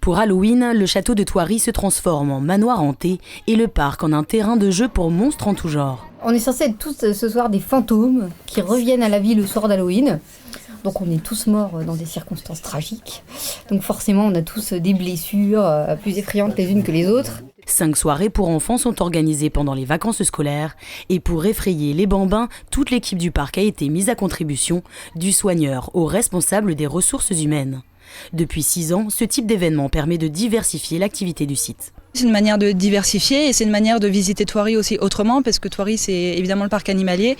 Pour Halloween, le château de Thoiry se transforme en manoir hanté et le parc en un terrain de jeu pour monstres en tout genre. On est censés être tous ce soir des fantômes qui reviennent à la vie le soir d'Halloween. Donc on est tous morts dans des circonstances tragiques. Donc forcément on a tous des blessures plus effrayantes les unes que les autres. 5 soirées pour enfants sont organisées pendant les vacances scolaires et pour effrayer les bambins, toute l'équipe du parc a été mise à contribution, du soigneur au responsable des ressources humaines. Depuis 6 ans, ce type d'événement permet de diversifier l'activité du site. C'est une manière de diversifier et c'est une manière de visiter Thoiry aussi autrement parce que Thoiry c'est évidemment le parc animalier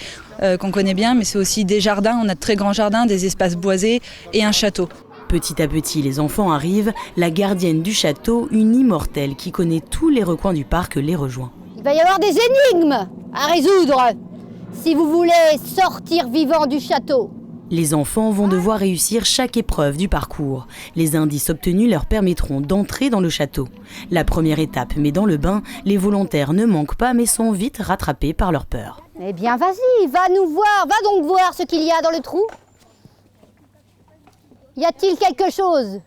qu'on connaît bien mais c'est aussi des jardins, on a de très grands jardins, des espaces boisés et un château. Petit à petit, les enfants arrivent, la gardienne du château, une immortelle qui connaît tous les recoins du parc, les rejoint. Il va y avoir des énigmes à résoudre si vous voulez sortir vivant du château. Les enfants vont devoir réussir chaque épreuve du parcours. Les indices obtenus leur permettront d'entrer dans le château. La première étape met dans le bain, les volontaires ne manquent pas mais sont vite rattrapés par leur peur. Eh bien vas-y, va donc voir ce qu'il y a dans le trou. Y a-t-il quelque chose?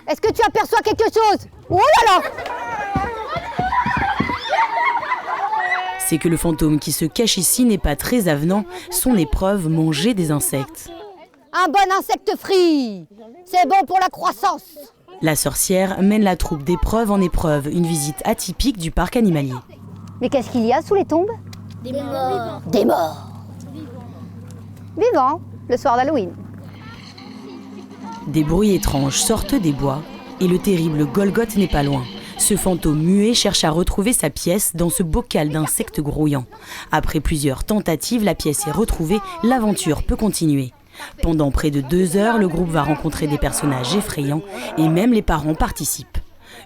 Est-ce que tu aperçois quelque chose? Oh là là! C'est que le fantôme qui se cache ici n'est pas très avenant, son épreuve, manger des insectes. Un bon insecte frit, c'est bon pour la croissance. La sorcière mène la troupe d'épreuve en épreuve, une visite atypique du parc animalier. Mais qu'est-ce qu'il y a sous les tombes? Des morts. Des morts. Vivants, le soir d'Halloween. Des bruits étranges sortent des bois et le terrible Golgoth n'est pas loin. Ce fantôme muet cherche à retrouver sa pièce dans ce bocal d'insectes grouillants. Après plusieurs tentatives, la pièce est retrouvée, l'aventure peut continuer. Pendant près de 2 heures, le groupe va rencontrer des personnages effrayants et même les parents participent.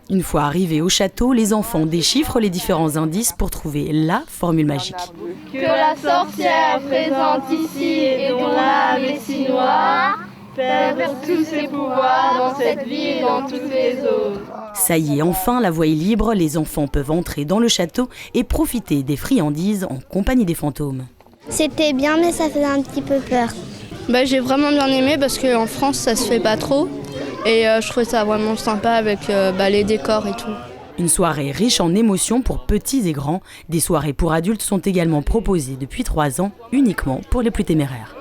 Une fois arrivés au château, les enfants déchiffrent les différents indices pour trouver la formule magique. Que la sorcière présente ici et dont l'âme est si noire perd tous ses pouvoirs dans cette vie et dans toutes les autres. Ça y est, enfin, la voie est libre, les enfants peuvent entrer dans le château et profiter des friandises en compagnie des fantômes. C'était bien mais ça faisait un petit peu peur. J'ai vraiment bien aimé parce qu'en France ça se fait pas trop et je trouvais ça vraiment sympa avec les décors et tout. Une soirée riche en émotions pour petits et grands. Des soirées pour adultes sont également proposées depuis 3 ans, uniquement pour les plus téméraires.